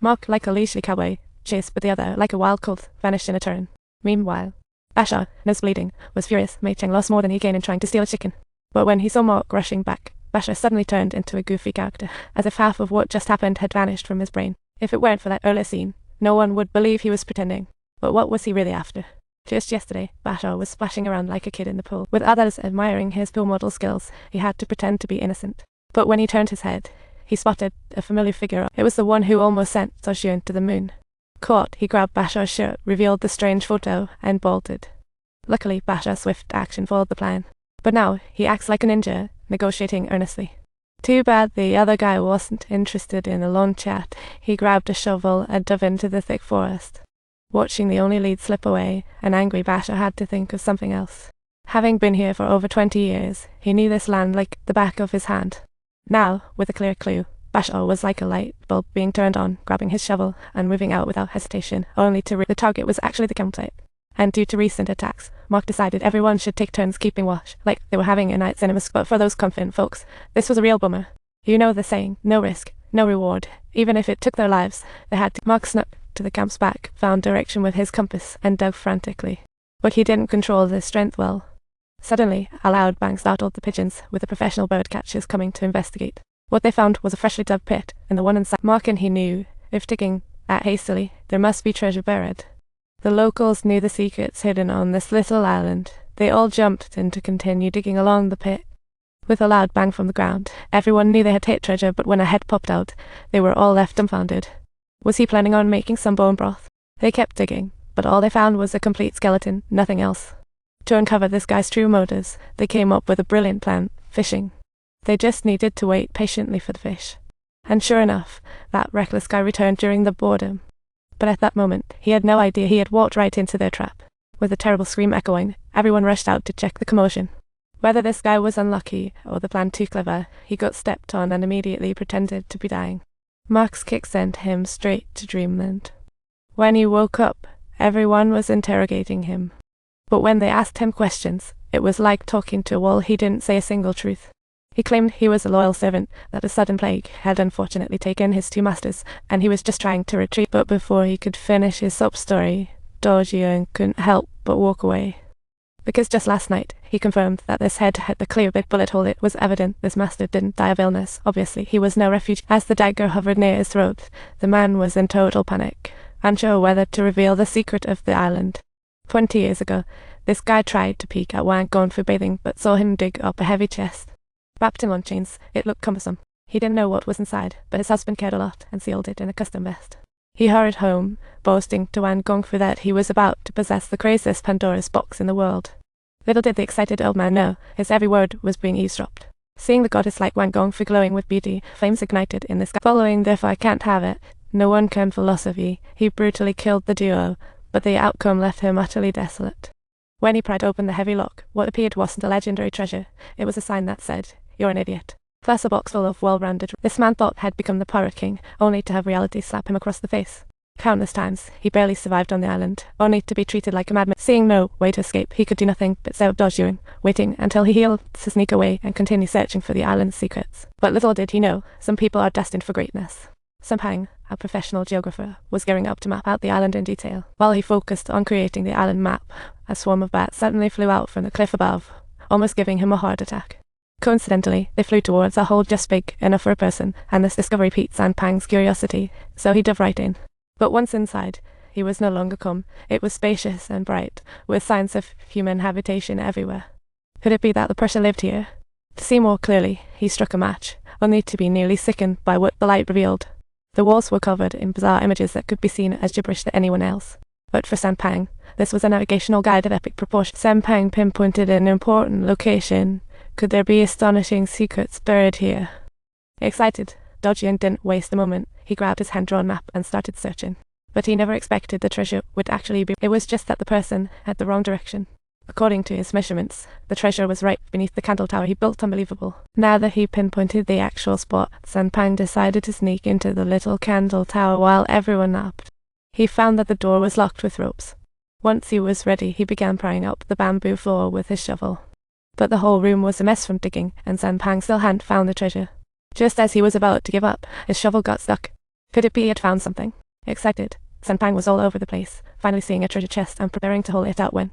Mark, like a leisurely cowboy, chased, but the other, like a wild colt, vanished in a turn. Meanwhile, Bashaw, nose bleeding, was furious. Mei Cheng lost more than he gained in trying to steal a chicken. But when he saw Mark rushing back, Bashaw suddenly turned into a goofy character, as if half of what just happened had vanished from his brain. If it weren't for that earlier scene, no one would believe he was pretending. But what was he really after? Just yesterday, Bashaw was splashing around like a kid in the pool. With others admiring his pool model skills, he had to pretend to be innocent. But when he turned his head, he spotted a familiar figure. It was the one who almost sent Dojun to the moon. Caught, he grabbed Bashaw's shirt, revealed the strange photo, and bolted. Luckily, Bashaw's swift action followed the plan. But now, he acts like a ninja, negotiating earnestly. Too bad the other guy wasn't interested in a long chat. He grabbed a shovel and dove into the thick forest. Watching the only lead slip away, an angry Bashaw had to think of something else. Having been here for over 20 years, he knew this land like the back of his hand. Now, with a clear clue, Bashaw was like a light bulb being turned on, grabbing his shovel and moving out without hesitation, only to the target was actually the campsite. And due to recent attacks, Mark decided everyone should take turns keeping watch, like they were having a night cinema. But for those confident folks, this was a real bummer. You know the saying, no risk, no reward. Even if it took their lives, they had to. Mark snuck to the camp's back, found direction with his compass, and dug frantically. But he didn't control their strength well. Suddenly, a loud bang startled the pigeons, with the professional bird catchers coming to investigate. What they found was a freshly dug pit, and the one inside. Mark and he knew, if digging that hastily, there must be treasure buried. The locals knew the secrets hidden on this little island. They all jumped in to continue digging along the pit. With a loud bang from the ground, everyone knew they had hit treasure, but when a head popped out, they were all left dumbfounded. Was he planning on making some bone broth? They kept digging, but all they found was a complete skeleton, nothing else. To uncover this guy's true motives, they came up with a brilliant plan: fishing. They just needed to wait patiently for the fish. And sure enough, that reckless guy returned during the boredom. But at that moment, he had no idea he had walked right into their trap. With a terrible scream echoing, everyone rushed out to check the commotion. Whether this guy was unlucky or the plan too clever, he got stepped on and immediately pretended to be dying. Mark's kick sent him straight to dreamland. When he woke up, everyone was interrogating him. But when they asked him questions, it was like talking to a wall. He didn't say a single truth. He claimed he was a loyal servant, that a sudden plague had unfortunately taken his two masters, and he was just trying to retreat. But before he could finish his sob story, Dojun couldn't help but walk away. Because just last night, he confirmed that this head had the clear big bullet hole. It was evident this master didn't die of illness. Obviously, he was no refugee. As the dagger hovered near his throat, the man was in total panic, unsure whether to reveal the secret of the island. 20 years ago, this guy tried to peek at Wang Gong for bathing, but saw him dig up a heavy chest. Wrapped in long chains, it looked cumbersome. He didn't know what was inside, but his husband cared a lot and sealed it in a custom vest. He hurried home, boasting to Wang Gong for that he was about to possess the craziest Pandora's box in the world. Little did the excited old man know, his every word was being eavesdropped. Seeing the goddess like Wang Gong glowing with beauty, flames ignited in the sky. Following the "if I can't have it, no one can" philosophy, he brutally killed the duo, but the outcome left him utterly desolate. When he pried open the heavy lock, what appeared wasn't a legendary treasure. It was a sign that said, "You're an idiot." Plus a box full of well-rounded. This man thought had become the pirate king, only to have reality slap him across the face. Countless times, he barely survived on the island, only to be treated like a madman. Seeing no way to escape, he could do nothing but stare at Dojun, waiting until he healed to sneak away and continue searching for the island's secrets. But little did he know, some people are destined for greatness. Sampang, a professional geographer, was gearing up to map out the island in detail. While he focused on creating the island map, a swarm of bats suddenly flew out from the cliff above, almost giving him a heart attack. Coincidentally, they flew towards a hole just big enough for a person, and this discovery piqued Sampang's curiosity, so he dove right in. But once inside, he was no longer calm. It was spacious and bright, with signs of human habitation everywhere. Could it be that the Persia lived here? To see more clearly, he struck a match, only to be nearly sickened by what the light revealed. The walls were covered in bizarre images that could be seen as gibberish to anyone else. But for Sampang, this was a navigational guide of epic proportions. Sampang pinpointed an important location. Could there be astonishing secrets buried here? Excited, Dojun didn't waste a moment. He grabbed his hand-drawn map and started searching. But he never expected the treasure would actually be. It was just that the person had the wrong direction. According to his measurements, the treasure was right beneath the candle tower he built. Unbelievable. Now that he pinpointed the actual spot, Sampang decided to sneak into the little candle tower while everyone napped. He found that the door was locked with ropes. Once he was ready, he began prying up the bamboo floor with his shovel. But the whole room was a mess from digging, and Sampang still hadn't found the treasure. Just as he was about to give up, his shovel got stuck. Could it be he had found something? Excited, Senpang was all over the place, finally seeing a treasure chest and preparing to haul it out when